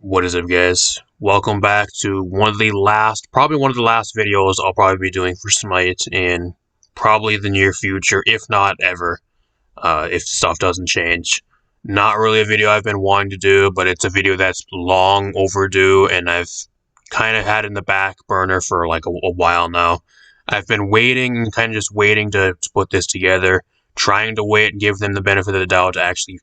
What is up, guys? Welcome back to probably one of the last videos I'll probably be doing for Smite in probably the near future, if not ever, if stuff doesn't change. Not really a video I've been wanting to do, but it's a video that's long overdue, and I've kind of had in the back burner for like a while now. I've been waiting, kind of just waiting to put this together, trying to wait and give them the benefit of the doubt to actually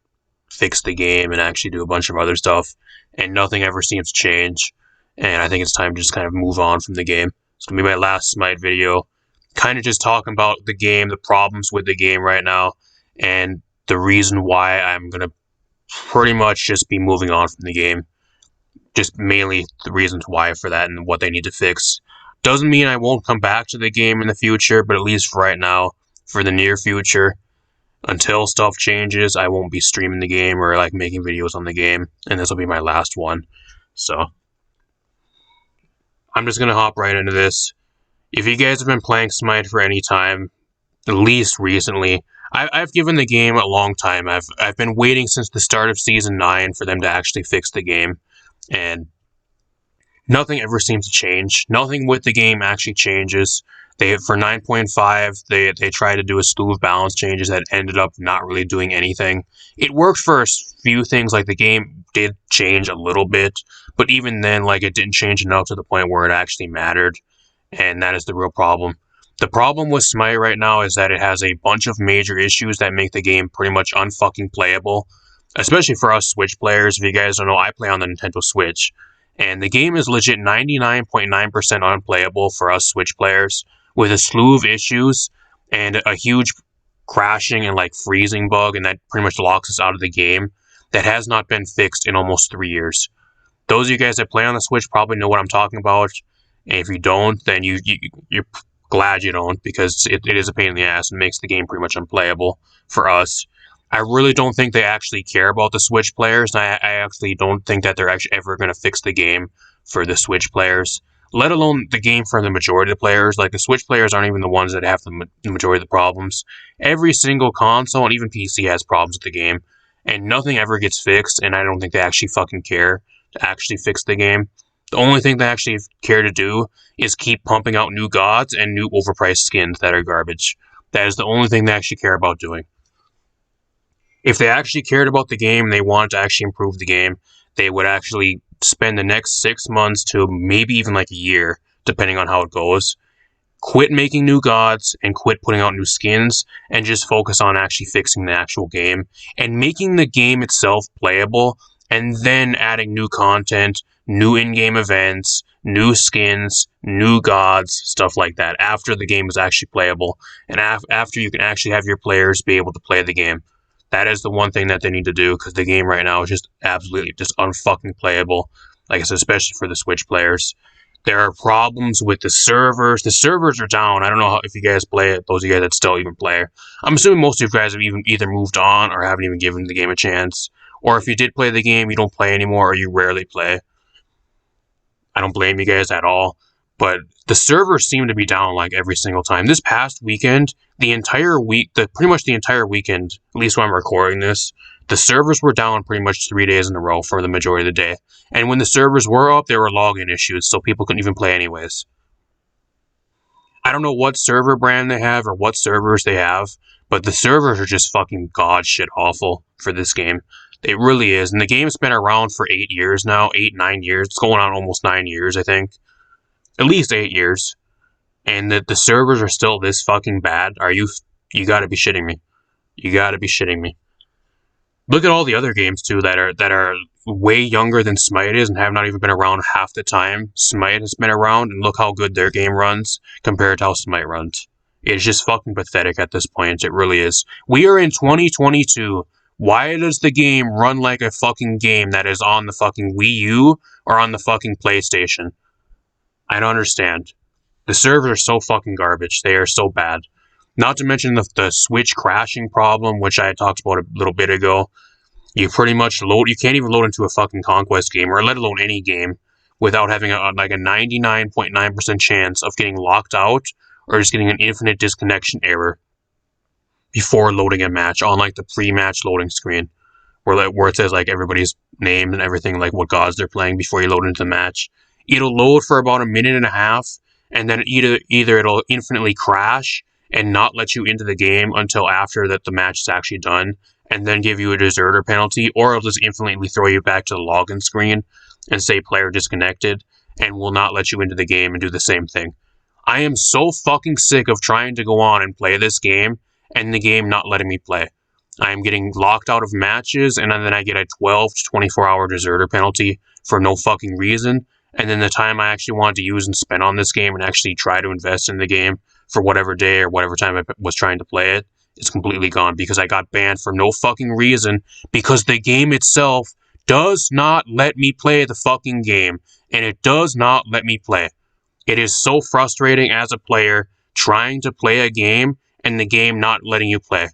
fix the game and actually do a bunch of other stuff, and nothing ever seems to change, and I think it's time to just kind of move on from the game. It's going to be my last Smite video, kind of just talking about the game, the problems with the game right now, and the reason why I'm going to pretty much just be moving on from the game. Just mainly the reasons why for that and what they need to fix. Doesn't mean I won't come back to the game in the future, but at least for right now, for the near future, until stuff changes, I won't be streaming the game or like making videos on the game, and this will be my last one. So I'm just gonna hop right into this. If you guys have been playing Smite for any time, at least recently, I've given the game a long time. I've been waiting since the start of Season 9 for them to actually fix the game, and nothing ever seems to change. Nothing with the game actually changes. For 9.5, they tried to do a slew of balance changes that ended up not really doing anything. It worked for a few things, like the game did change a little bit, but even then, like, it didn't change enough to the point where it actually mattered, and that is the real problem. The problem with Smite right now is that it has a bunch of major issues that make the game pretty much unfucking playable, especially for us Switch players. If you guys don't know, I play on the Nintendo Switch, and the game is legit 99.9% unplayable for us Switch players, with a slew of issues and a huge crashing and like freezing bug, and that pretty much locks us out of the game, that has not been fixed in almost 3 years. Those of you guys that play on the Switch probably know what I'm talking about, and if you don't, then you're glad you don't, because it is a pain in the ass and makes the game pretty much unplayable for us. I really don't think they actually care about the Switch players, and I actually don't think that they're actually ever going to fix the game for the Switch players, let alone the game for the majority of the players. Like, the Switch players aren't even the ones that have the majority of the problems. Every single console, and even PC, has problems with the game, and nothing ever gets fixed, and I don't think they actually fucking care to actually fix the game. The only thing they actually care to do is keep pumping out new gods and new overpriced skins that are garbage. That is the only thing they actually care about doing. If they actually cared about the game and they wanted to actually improve the game, they would actually spend the next 6 months to maybe even like a year, depending on how it goes, quit making new gods and quit putting out new skins, and just focus on actually fixing the actual game and making the game itself playable, and then adding new content, new in-game events, new skins, new gods, stuff like that, after the game is actually playable, and after you can actually have your players be able to play the game. That is the one thing that they need to do, because the game right now is just absolutely just unfucking playable. Like I said, especially for the Switch players. There are problems with the servers. The servers are down. I don't know if you guys play it, those of you guys that still even play. I'm assuming most of you guys have either moved on or haven't even given the game a chance. Or if you did play the game, you don't play anymore, or you rarely play. I don't blame you guys at all. But the servers seem to be down like every single time. This past weekend, pretty much the entire weekend, at least when I'm recording this, the servers were down pretty much 3 days in a row for the majority of the day. And when the servers were up, there were login issues, so people couldn't even play anyways. I don't know what server brand they have or what servers they have, but the servers are just fucking god shit awful for this game. It really is. And the game's been around for 8 years now, 9 years. It's going on almost 9 years, I think. At least 8 years, and the servers are still this fucking bad. You gotta be shitting me. You gotta be shitting me. Look at all the other games too that are way younger than Smite is and have not even been around half the time Smite has been around, and look how good their game runs compared to how Smite runs. It's just fucking pathetic at this point. It really is. We are in 2022. Why does the game run like a fucking game that is on the fucking Wii U or on the fucking PlayStation? I don't understand. The servers are so fucking garbage. They are so bad. Not to mention the Switch crashing problem, which I had talked about a little bit ago. You pretty much you can't even load into a fucking Conquest game, or let alone any game, without having a 99.9% chance of getting locked out, or just getting an infinite disconnection error before loading a match on like the pre-match loading screen. where it says like everybody's name and everything, like what gods they're playing before you load into the match. It'll load for about a minute and a half, and then either it'll infinitely crash and not let you into the game until after that the match is actually done, and then give you a deserter penalty, or it'll just infinitely throw you back to the login screen and say player disconnected, and will not let you into the game and do the same thing. I am so fucking sick of trying to go on and play this game and the game not letting me play. I am getting locked out of matches, and then I get a 12 to 24 hour deserter penalty for no fucking reason. And then the time I actually wanted to use and spend on this game and actually try to invest in the game for whatever day or whatever time I was trying to play it, it's completely gone because I got banned for no fucking reason, because the game itself does not let me play the fucking game, and it does not let me play. It is so frustrating as a player trying to play a game and the game not letting you play.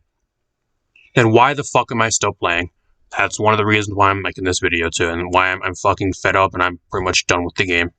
Then why the fuck am I still playing? That's one of the reasons why I'm making this video too, and why I'm fucking fed up and I'm pretty much done with the game.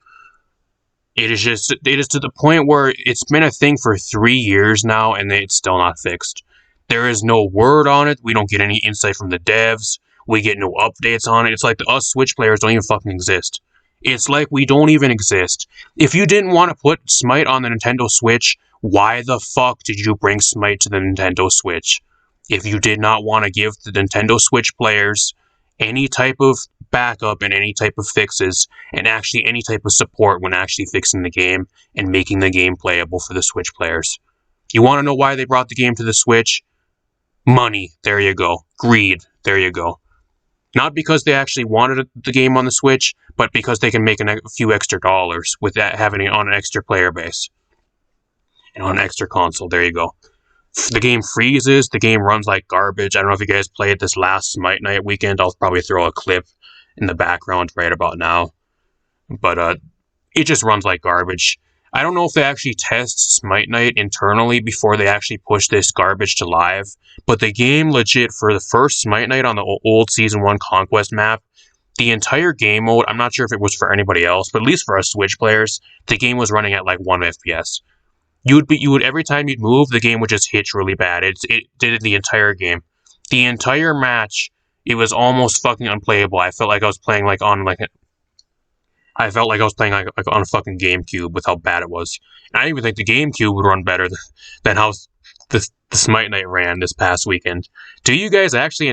It is to the point where it's been a thing for 3 years now and it's still not fixed. There is no word on it. We don't get any insight from the devs. We get no updates on it. It's like us Switch players don't even fucking exist. It's like we don't even exist. If you didn't want to put Smite on the Nintendo Switch, why the fuck did you bring Smite to the Nintendo Switch? If you did not want to give the Nintendo Switch players any type of backup and any type of fixes, and actually any type of support when actually fixing the game and making the game playable for the Switch players. You want to know why they brought the game to the Switch? Money, there you go. Greed, there you go. Not because they actually wanted the game on the Switch, but because they can make a few extra dollars with that, having it on an extra player base. And on an extra console, there you go. The game freezes, the game runs like garbage. I don't know if you guys played this last Smite Night weekend. I'll probably throw a clip in the background right about now. But it just runs like garbage. I don't know if they actually test Smite Night internally before they actually push this garbage to live, but the game legit, for the first Smite Night on the old Season 1 Conquest map, the entire game mode, I'm not sure if it was for anybody else, but at least for us Switch players, the game was running at like 1 FPS. You would every time you'd move, the game would just hitch really bad. It did it the entire game. The entire match, it was almost fucking unplayable. I felt like I was playing like on like I felt like I was playing like on a fucking GameCube with how bad it was. And I even think the GameCube would run better than how the Smite Night ran this past weekend. Do you guys actually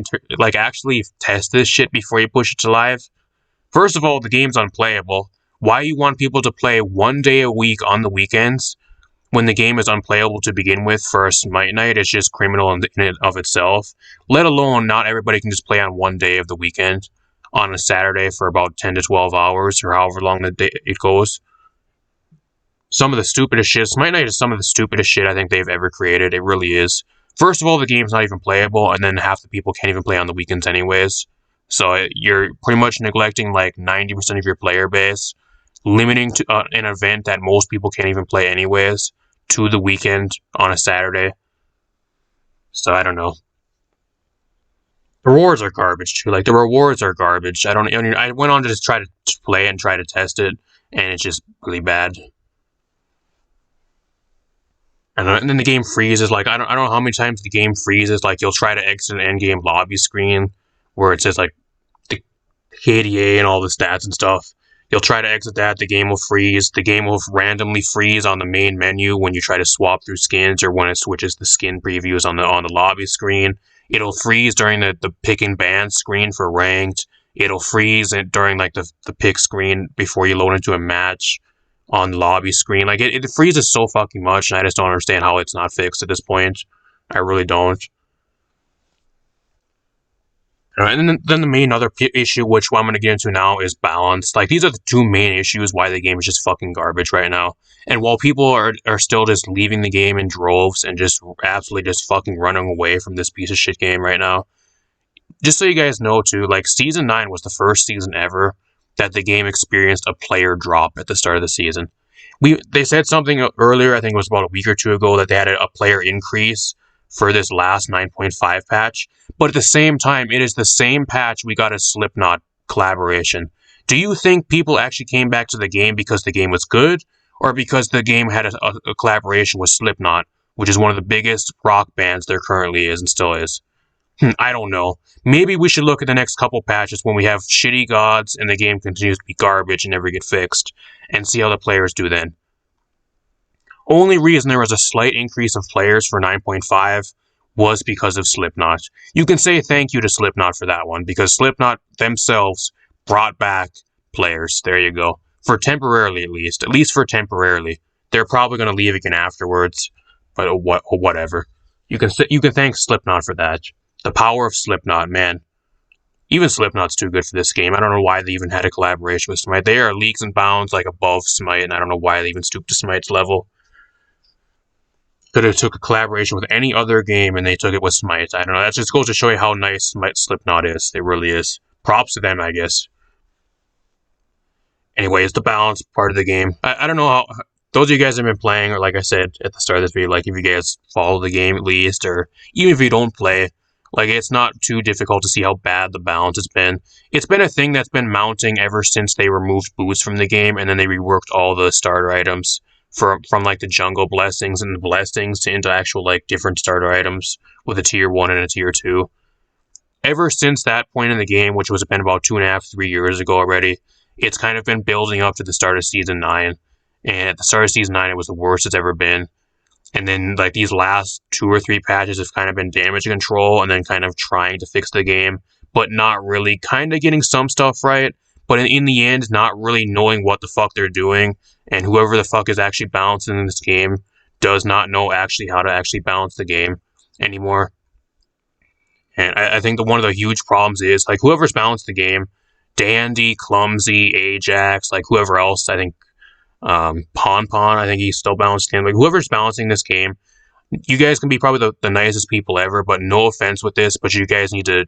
actually test this shit before you push it to live? First of all, the game's unplayable. Why you want people to play 1 day a week on the weekends when the game is unplayable to begin with for a Smite Night? It's just criminal in and of itself. Let alone not everybody can just play on 1 day of the weekend on a Saturday for about 10 to 12 hours or however long the day it goes. Some of the stupidest shit. Smite Night is some of the stupidest shit I think they've ever created. It really is. First of all, the game's not even playable, and then half the people can't even play on the weekends anyways. So you're pretty much neglecting like 90% of your player base, limiting to an event that most people can't even play anyways to the weekend on a Saturday. So I don't know. The rewards are garbage too. Like the rewards are garbage. I went on to just try to play it and try to test it, and it's just really bad. And then the game freezes. Like I don't know how many times the game freezes. Like you'll try to exit an end game lobby screen where it says like the KDA and all the stats and stuff. You'll try to exit that, the game will freeze. The game will randomly freeze on the main menu when you try to swap through skins, or when it switches the skin previews on the lobby screen. It'll freeze during the pick and ban screen for ranked. It'll freeze during like the pick screen before you load into a match on the lobby screen. Like it freezes so fucking much, and I just don't understand how it's not fixed at this point. I really don't. And then the main other issue, which I'm going to get into now, is balance. Like, these are the two main issues why the game is just fucking garbage right now. And while people are still just leaving the game in droves and just absolutely just fucking running away from this piece of shit game right now, just so you guys know too, like, Season 9 was the first season ever that the game experienced a player drop at the start of the season. They said something earlier, I think it was about a week or two ago, that they had a player increase for this last 9.5 patch. But at the same time, it is the same patch we got a Slipknot collaboration. Do you think people actually came back to the game because the game was good, or because the game had a collaboration with Slipknot, which is one of the biggest rock bands there currently is and still is? I don't know. Maybe we should look at the next couple patches when we have shitty gods and the game continues to be garbage and never get fixed, and see how the players do then. Only reason there was a slight increase of players for 9.5 was because of Slipknot. You can say thank you to Slipknot for that one, because Slipknot themselves brought back players. There you go. For temporarily, at least for temporarily. They're probably going to leave again afterwards, but whatever. You can thank Slipknot for that. The power of Slipknot, man. Even Slipknot's too good for this game. I don't know why they even had a collaboration with Smite. They are leagues and bounds like above Smite, and I don't know why they even stooped to Smite's level. Could have took a collaboration with any other game, and they took it with Smite. I don't know. That just goes to show you how nice Smite Slipknot is. It really is. Props to them, I guess. Anyway, it's the balance part of the game. I don't know how... Those of you guys have been playing, or like I said at the start of this video, like if you guys follow the game at least, or even if you don't play, like it's not too difficult to see how bad the balance has been. It's been a thing that's been mounting ever since they removed boots from the game, and then they reworked all the starter items from like the jungle blessings and the blessings to into actual like different starter items with a tier 1 and a tier 2. Ever since that point in the game, which was been about 2.5, 3 years ago already, it's kind of been building up to the start of Season 9. And at the start of Season 9, it was the worst it's ever been. And then, like, these last 2 or 3 patches have kind of been damage control and then kind of trying to fix the game, but not really. Kind of getting some stuff right, but in the end, not really knowing what the fuck they're doing. And whoever the fuck is actually balancing in this game does not know actually how to actually balance the game anymore. And I think that one of the huge problems is, like, whoever's balanced the game, Dandy, Clumsy, Ajax, like, whoever else, I think, Pon, I think he's still balanced in. Like, whoever's balancing this game, you guys can be probably the nicest people ever, but no offense with this, but you guys need to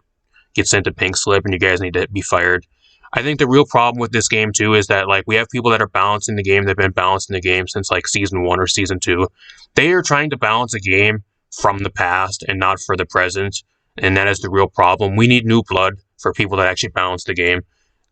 get sent a pink slip and you guys need to be fired. I think the real problem with this game, too, is that, like, we have people that are balancing the game, that have been balancing the game since, like, Season 1 or Season 2. They are trying to balance a game from the past and not for the present, and that is the real problem. We need new blood for people that actually balance the game.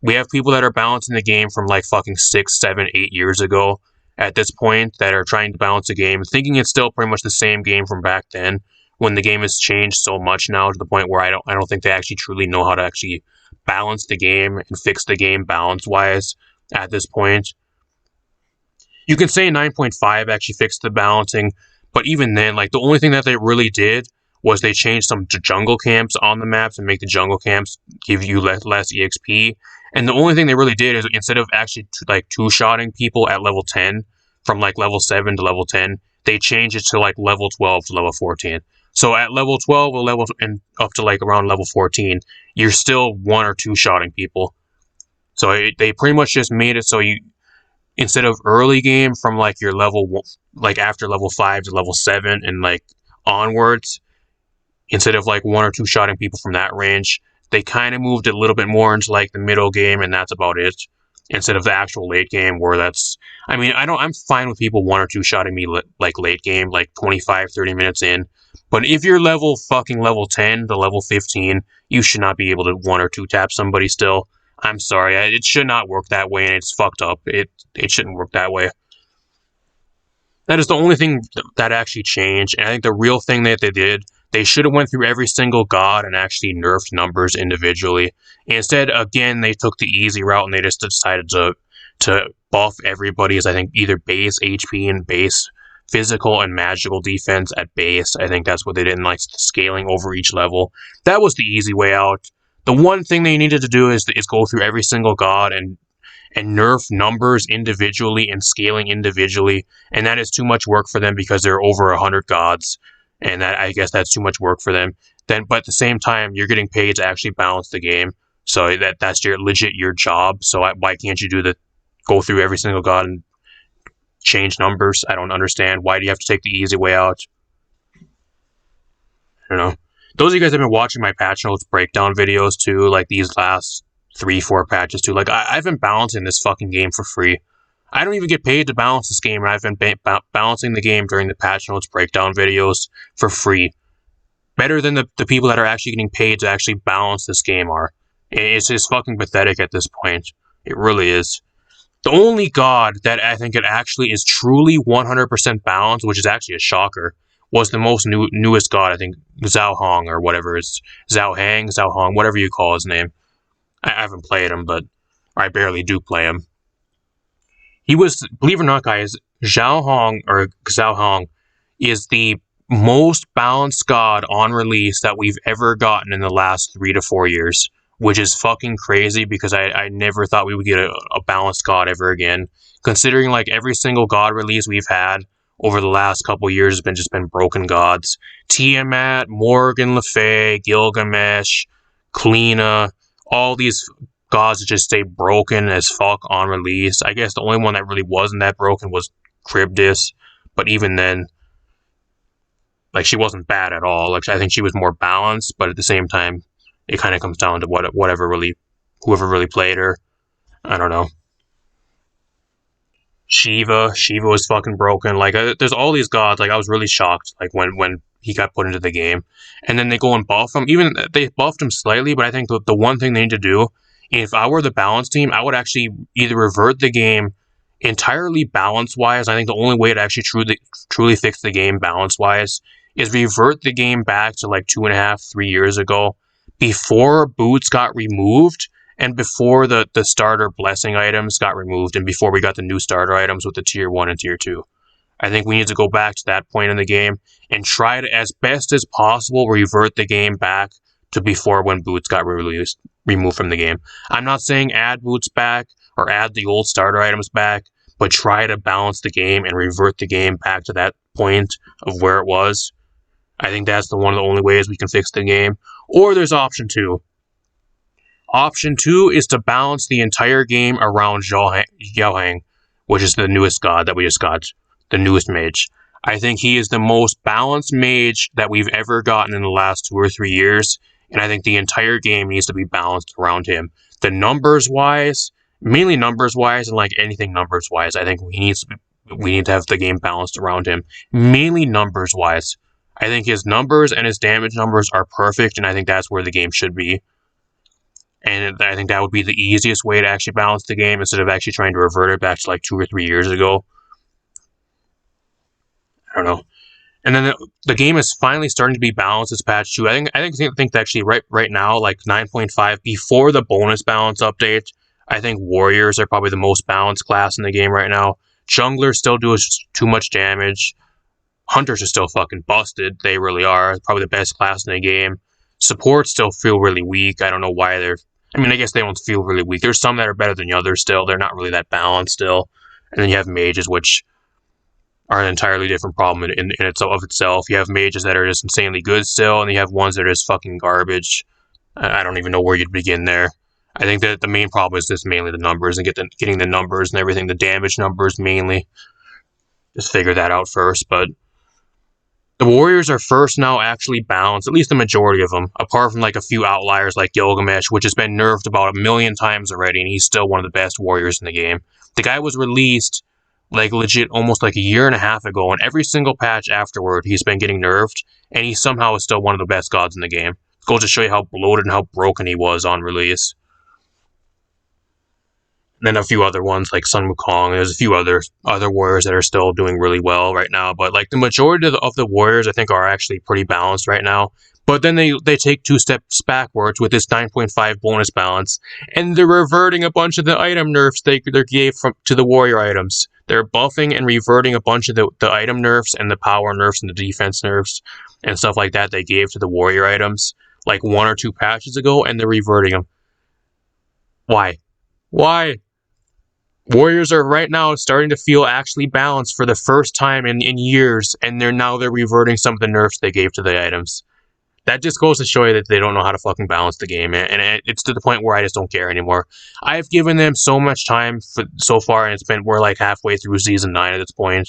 We have people that are balancing the game from like fucking 6, 7, 8 years ago at this point that are trying to balance the game, thinking it's still pretty much the same game from back then, when the game has changed so much now to the point where I don't think they actually truly know how to actually balance the game and fix the game balance-wise at this point. You can say 9.5 actually fixed the balancing, but even then, like, the only thing that they really did was they changed some jungle camps on the maps and make the jungle camps give you less EXP. And the only thing they really did is, instead of actually like two-shotting people at level 10, from like level 7 to level 10, they changed it to like level 12 to level 14. So at level 12 or level and up to like around level 14, you're still 1 or 2 shotting people. So they pretty much just made it so you, instead of early game from like your level, like after level 5 to level 7 and like onwards, instead of like 1 or 2 shotting people from that range, they kind of moved it a little bit more into like the middle game, and that's about it. Instead of the actual late game, where that's, I mean, I'm fine with people 1 or 2 shotting me like late game, like 25, 30 minutes in. But if you're level 10 to level 15, you should not be able to 1 or 2 tap somebody still. I'm sorry, it should not work that way, and it's fucked up. It shouldn't work that way. That is the only thing that actually changed, and I think the real thing that they did, they should have went through every single god and actually nerfed numbers individually. Instead, again, they took the easy route and they just decided to buff everybody's, I think, either base HP and base physical and magical defense at base. I think that's what they did, in like scaling over each level. That was the easy way out. The one thing they needed to do is go through every single god and nerf numbers individually and scaling individually, and that is too much work for them because there are over 100 gods, and that, I guess that's too much work for them. Then, but at the same time, you're getting paid to actually balance the game, so that's your job. So why can't you go through every single god and change numbers? I don't understand. Why do you have to take the easy way out? I don't know. Those of you guys have been watching my patch notes breakdown videos too, like these last 3-4 patches too. Like, I've been balancing this fucking game for free. I don't even get paid to balance this game, and I've been balancing the game during the patch notes breakdown videos for free. Better than the people that are actually getting paid to actually balance this game are. It's just fucking pathetic at this point. It really is. The only god that I think it actually is truly 100% balanced, which is actually a shocker, was the most newest god. I think Zhao Hong or whatever is Zhao Hang, Zhao Hong, whatever you call his name. I haven't played him, but I barely do play him. He was, believe it or not, guys, Zhao Hong or Zhao Hong is the most balanced god on release that we've ever gotten in the last 3 to 4 years, which is fucking crazy because I never thought we would get a balanced god ever again. Considering like every single god release we've had over the last couple years has just been broken gods. Tiamat, Morgan Le Fay, Gilgamesh, Kleena, all these gods just stay broken as fuck on release. I guess the only one that really wasn't that broken was Charybdis, but even then, like, she wasn't bad at all. Like, I think she was more balanced, but at the same time, it kind of comes down to whoever really played her. I don't know. Shiva was fucking broken. Like, there's all these gods. Like, I was really shocked. Like when he got put into the game, and then they go and buff him. Even they buffed him slightly, but I think the one thing they need to do, if I were the balance team, I would actually either revert the game entirely balance-wise. I think the only way to actually truly fix the game balance-wise is revert the game back to like 2.5, 3 years ago, before boots got removed, and before the starter blessing items got removed, and before we got the new starter items with the tier 1 and tier 2. I think we need to go back to that point in the game and try to, as best as possible, revert the game back to before when boots got removed from the game. I'm not saying add boots back or add the old starter items back, but try to balance the game and revert the game back to that point of where it was. I think that's one of the only ways we can fix the game. Or there's option 2. Option 2 is to balance the entire game around Zhao Hang, which is the newest god that we just got, the newest mage. I think he is the most balanced mage that we've ever gotten in the last 2 or 3 years, and I think the entire game needs to be balanced around him. The numbers-wise, mainly numbers-wise, and like anything numbers-wise, I think we need to have the game balanced around him. Mainly numbers-wise. I think his numbers and his damage numbers are perfect, and I think that's where the game should be. And I think that would be the easiest way to actually balance the game instead of actually trying to revert it back to like 2 or 3 years ago. I don't know. And then the game is finally starting to be balanced this patch 2. I think actually right now, like 9.5, before the bonus balance update, I think warriors are probably the most balanced class in the game right now. Junglers still do too much damage. Hunters are still fucking busted. They really are. Probably the best class in the game. Supports still feel really weak. I don't know why they're... I mean, I guess they don't feel really weak. There's some that are better than the others still. They're not really that balanced still. And then you have mages, which are an entirely different problem in itself. You have mages that are just insanely good still, and you have ones that are just fucking garbage. I don't even know where you'd begin there. I think that the main problem is just mainly the numbers and getting the numbers and everything, the damage numbers mainly. Just figure that out first, but the warriors are first now actually balanced, at least the majority of them, apart from like a few outliers like Gilgamesh, which has been nerfed about 1,000,000 times already, and he's still one of the best warriors in the game. The guy was released like legit almost like 1.5 years ago, and every single patch afterward he's been getting nerfed, and he somehow is still one of the best gods in the game. It goes to show you how bloated and how broken he was on release. And then a few other ones like Sun Wukong. There's a few other warriors that are still doing really well right now, but like the majority of the warriors I think are actually pretty balanced right now. But then they take 2 steps backwards with this 9.5 bonus balance, and they're reverting a bunch of the item nerfs they gave to the warrior items. They're buffing and reverting a bunch of the item nerfs and the power nerfs and the defense nerfs and stuff like that they gave to the warrior items like 1 or 2 patches ago, and they're reverting them. Why? Why? Warriors are right now starting to feel actually balanced for the first time in years, and they're reverting some of the nerfs they gave to the items. That just goes to show you that they don't know how to fucking balance the game, and it's to the point where I just don't care anymore. I've given them so much time so far, and we're like halfway through season 9 at this point.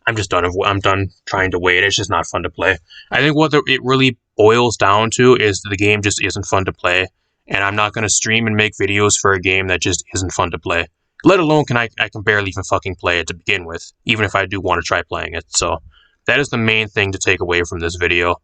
I'm just done. I'm done trying to wait. It's just not fun to play. I think what it really boils down to is the game just isn't fun to play. And I'm not going to stream and make videos for a game that just isn't fun to play. Let alone I can barely even fucking play it to begin with, even if I do want to try playing it. So that is the main thing to take away from this video.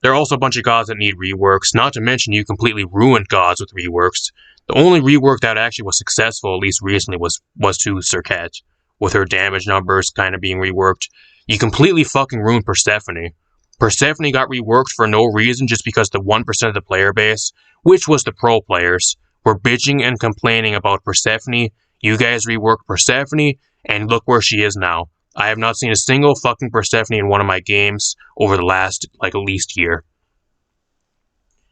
There are also a bunch of gods that need reworks, not to mention you completely ruined gods with reworks. The only rework that actually was successful, at least recently, was to Serket, with her damage numbers kind of being reworked. You completely fucking ruined Persephone. Persephone got reworked for no reason just because the 1% of the player base, which was the pro players, were bitching and complaining about Persephone. You guys reworked Persephone, and look where she is now. I have not seen a single fucking Persephone in one of my games over the last, like, at least year.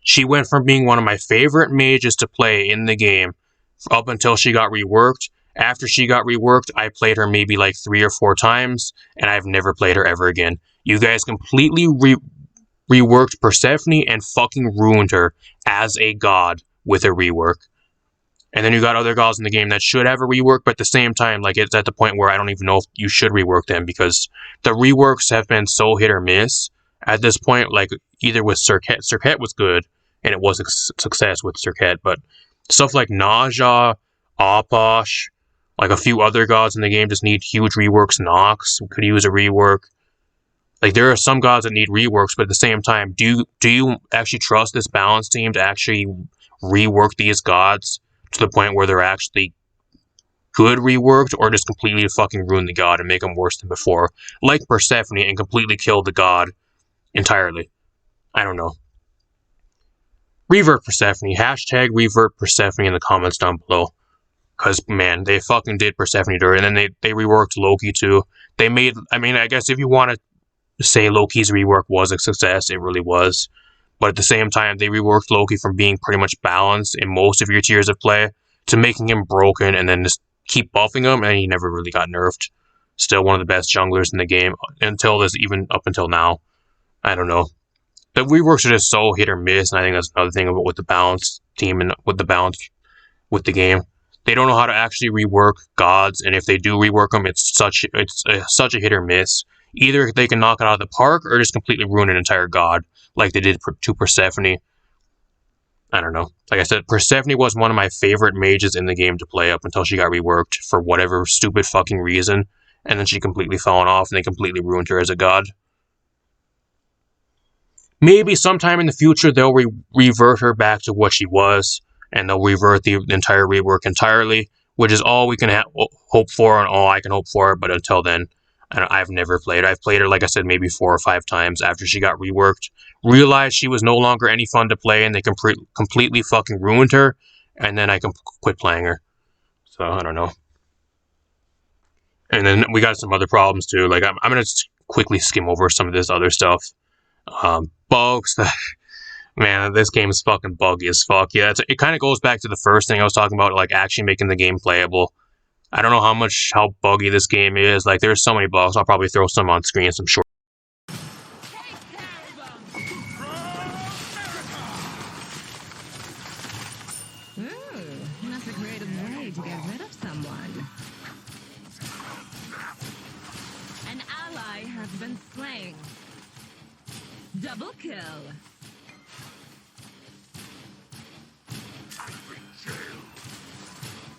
She went from being one of my favorite mages to play in the game up until she got reworked. After she got reworked, I played her maybe like 3 or 4 times, and I've never played her ever again. You guys completely reworked Persephone and fucking ruined her as a god with a rework. And then you got other gods in the game that should have a rework, but at the same time, like, it's at the point where I don't even know if you should rework them, because the reworks have been so hit or miss at this point. Like, either with Serket was good, and it was a success with Serket, but stuff like Naja, Aposh, like a few other gods in the game just need huge reworks. Nox could use a rework. Like, there are some gods that need reworks, but at the same time, do you actually trust this balance team to actually rework these gods to the point where they're actually good reworked, or just completely fucking ruin the god and make them worse than before, like Persephone, and completely kill the god entirely? I don't know. Revert Persephone. Hashtag revert Persephone in the comments down below. Because, man, they fucking did Persephone dirty. And then they reworked Loki too. They made, I mean, I guess if you want to say Loki's rework was a success, it really was. But at the same time, they reworked Loki from being pretty much balanced in most of your tiers of play to making him broken, and then just keep buffing him, and he never really got nerfed. Still one of the best junglers in the game until this, even up until now. I don't know. The reworks are just so hit or miss, and I think that's another thing about with the balance team and with the balance with the game. They don't know how to actually rework gods, and if they do rework them, it's such a hit or miss. Either they can knock it out of the park, or just completely ruin an entire god, like they did to Persephone. I don't know. Like I said, Persephone was one of my favorite mages in the game to play up until she got reworked for whatever stupid fucking reason, and then she completely fallen off, and they completely ruined her as a god. Maybe sometime in the future they'll revert her back to what she was, and they'll revert the entire rework entirely, which is all we can hope for and all I can hope for. But until then, I've never played her. I've played her, like I said, maybe 4 or 5 times after she got reworked. Realized she was no longer any fun to play, and they completely fucking ruined her, and then I quit playing her. So, I don't know. And then we got some other problems too. Like, I'm going to quickly skim over some of this other stuff. Bugs. Man, this game is fucking buggy as fuck. Yeah, it kind of goes back to the first thing I was talking about, like actually making the game playable. I don't know how buggy this game is. Like, there's so many bugs. I'll probably throw some on screen, some short. That's a creative way to get rid of someone. An ally has been slain. Double kill.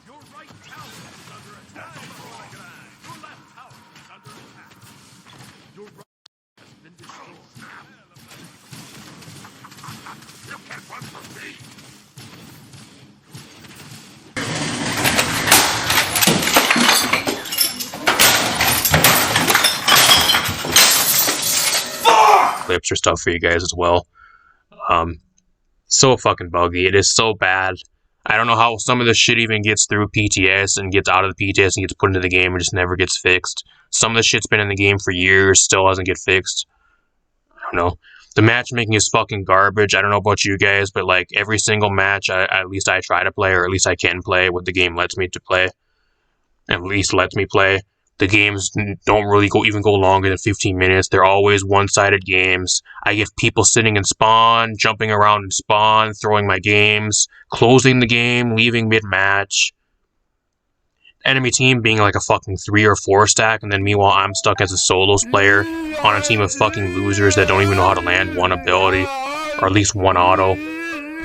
Your right tower is under attack. Your left tower is under attack. Your right has been destroyed. You can't run from me. Clips or stuff for you guys as well. So fucking buggy. It is so bad. I don't know how some of this shit even gets through PTS and gets out of the PTS and gets put into the game and just never gets fixed. Some of the shit's been in the game for years, still hasn't get fixed. I don't know. The matchmaking is fucking garbage. I don't know about you guys, but like every single match, at least I try to play, or at least I can play what the game lets me to play. At least lets me play. The games don't really go longer than 15 minutes. They're always one-sided games. I get people sitting in spawn, jumping around in spawn, throwing my games, closing the game, leaving mid-match. Enemy team being like a fucking 3 or 4 stack, and then meanwhile I'm stuck as a solos player on a team of fucking losers that don't even know how to land one ability, or at least one auto.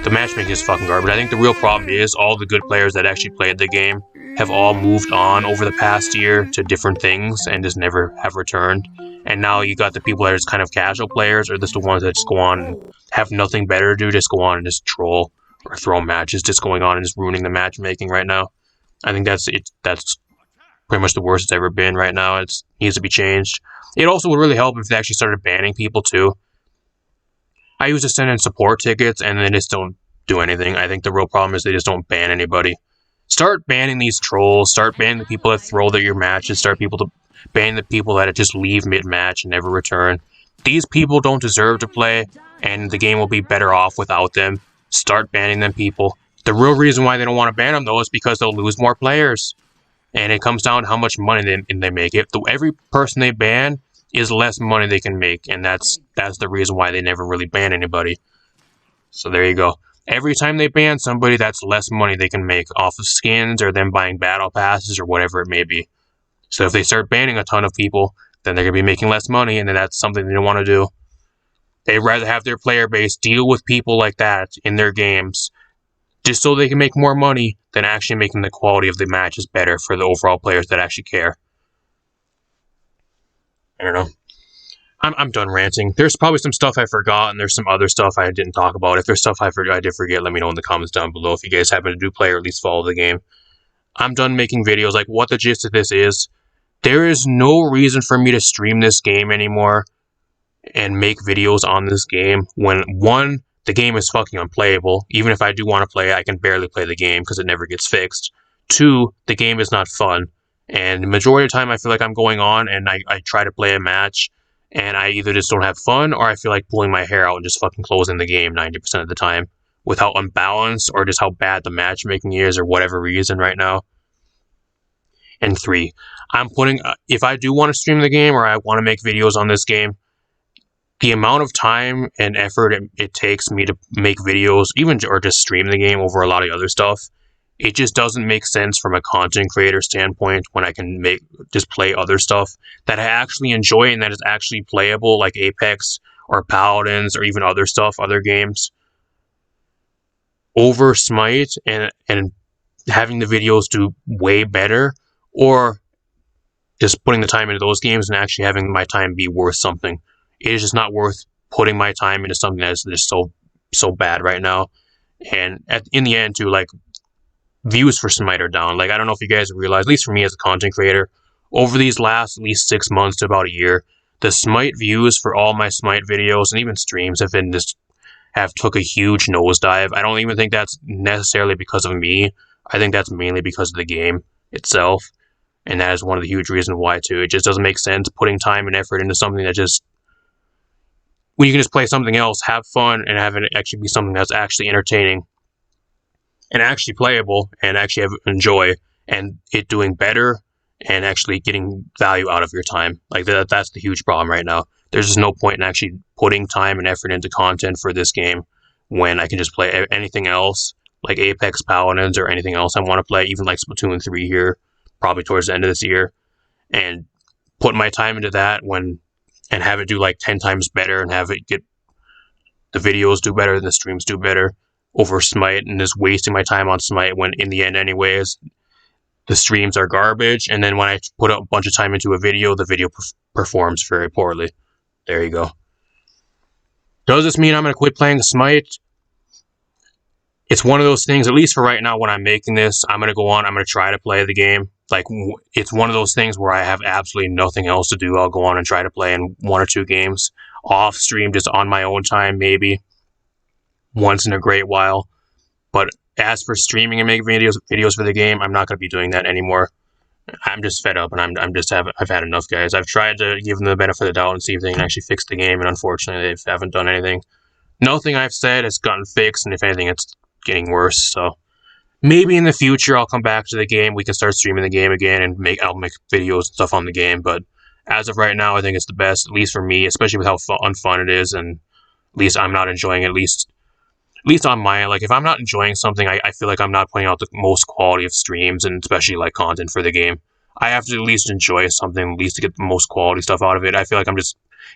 The matchmaking is fucking garbage. I think the real problem is all the good players that actually played the game have all moved on over the past year to different things and just never have returned. And now you got the people that are just kind of casual players, or just the ones that just go on and have nothing better to do, just go on and just troll or throw matches, just going on and just ruining the matchmaking right now. I think that's it. That's pretty much the worst it's ever been right now. It's needs to be changed. It also would really help if they actually started banning people too. I used to send in support tickets and they just don't do anything. I think the real problem is they just don't ban anybody. Start banning these trolls. Start banning the people that throw your matches. Start banning the people that just leave mid-match and never return. These people don't deserve to play, and the game will be better off without them. Start banning them people. The real reason why they don't want to ban them, though, is because they'll lose more players. And it comes down to how much money they make. If every person they ban is less money they can make, and that's the reason why they never really ban anybody. So there you go. Every time they ban somebody, that's less money they can make off of skins or them buying battle passes or whatever it may be. So if they start banning a ton of people, then they're going to be making less money, and then that's something they don't want to do. They'd rather have their player base deal with people like that in their games just so they can make more money than actually making the quality of the matches better for the overall players that actually care. I don't know. I'm done ranting. There's probably some stuff I forgot, and there's some other stuff I didn't talk about. If there's stuff I did forget, let me know in the comments down below if you guys happen to do play or at least follow the game. I'm done making videos. Like, what the gist of this is, there is no reason for me to stream this game anymore and make videos on this game when, one, the game is fucking unplayable. Even if I do want to play it, I can barely play the game because it never gets fixed. Two, the game is not fun. And the majority of the time I feel like I'm going on and I try to play a match and I either just don't have fun or I feel like pulling my hair out and just fucking closing the game 90% of the time with how unbalanced or just how bad the matchmaking is or whatever reason right now. And three, if I do want to stream the game or I want to make videos on this game, the amount of time and effort it takes me to make videos, or just stream the game over a lot of other stuff, it just doesn't make sense from a content creator standpoint when I can just play other stuff that I actually enjoy and that is actually playable, like Apex or Paladins or even other stuff, other games, over Smite and having the videos do way better, or just putting the time into those games and actually having my time be worth something. It is just not worth putting my time into something that's just so bad right now. And in the end, too, like, views for Smite are down. Like, I don't know if you guys realize, at least for me as a content creator, over these last at least 6 months to about a year, the Smite views for all my Smite videos and even streams have took a huge nosedive. I don't even think that's necessarily because of me. I think that's mainly because of the game itself. And that is one of the huge reasons why, too. It just doesn't make sense putting time and effort into something that just, when you can just play something else, have fun, and have it actually be something that's actually entertaining and actually playable and actually enjoy, and it doing better and actually getting value out of your time. Like, that's the huge problem right now. There's just no point in actually putting time and effort into content for this game when I can just play anything else, like Apex, Paladins, or anything else I want to play, even like Splatoon 3 here, probably towards the end of this year, and put my time into that and have it do like 10 times better and have it get the videos do better and the streams do better over Smite, and just wasting my time on Smite when in the end anyways the streams are garbage, and then when I put a bunch of time into a video, the video performs very poorly. There you go. Does this mean I'm going to quit playing Smite? It's one of those things, at least for right now when I'm making this, I'm going to go on, I'm going to try to play the game. Like, it's one of those things where I have absolutely nothing else to do. I'll go on and try to play in 1 or 2 games off stream, just on my own time, maybe once in a great while. But as for streaming and making videos for the game, I'm not going to be doing that anymore. I'm just fed up, and I've had enough, guys. I've tried to give them the benefit of the doubt and see if they can actually fix the game, and unfortunately, they haven't done anything. Nothing I've said has gotten fixed, and if anything, it's getting worse. So maybe in the future, I'll come back to the game. We can start streaming the game again, and I'll make videos and stuff on the game. But as of right now, I think it's the best, at least for me, especially with how unfun it is, and at least I'm not enjoying it, at least on my end. Like, if I'm not enjoying something, I feel like I'm not putting out the most quality of streams, and especially like content for the game. I have to at least enjoy something, at least to get the most quality stuff out of it. I feel like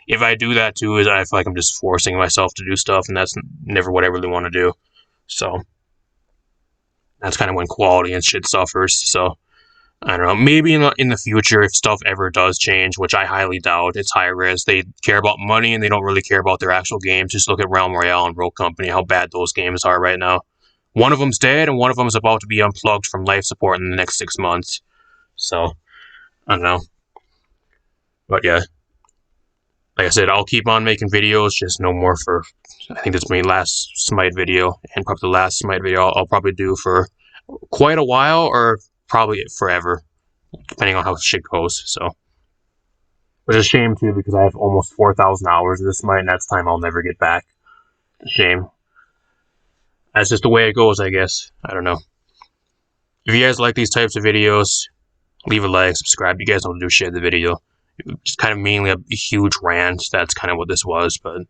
if I do that too, I feel like I'm just forcing myself to do stuff, and that's never what I really want to do. So that's kind of when quality and shit suffers. So I don't know, maybe in the future, if stuff ever does change, which I highly doubt, it's high risk. They care about money and they don't really care about their actual games. Just look at Realm Royale and Rogue Company, how bad those games are right now. One of them's dead and one of them is about to be unplugged from life support in the next 6 months. So I don't know. But yeah, like I said, I'll keep on making videos, just no more for, I think this is my last Smite video, and probably the last Smite video I'll probably do for quite a while, or probably forever, depending on how shit goes, so. Which is a shame, too, because I have almost 4,000 hours of this Smite, and that's time I'll never get back. It's a shame. That's just the way it goes, I guess. I don't know. If you guys like these types of videos, leave a like, subscribe. You guys don't do share the video. Just kind of mainly a huge rant. That's kind of what this was, but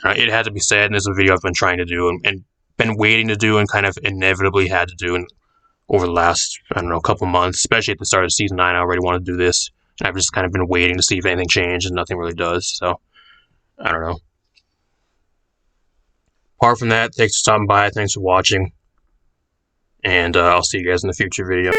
it had to be said, and this is a video I've been trying to do and been waiting to do and kind of inevitably had to do over the last, I don't know, couple months, especially at the start of Season 9. I already wanted to do this, and I've just kind of been waiting to see if anything changed, and nothing really does, so I don't know. Apart from that, thanks for stopping by, thanks for watching, and I'll see you guys in the future video.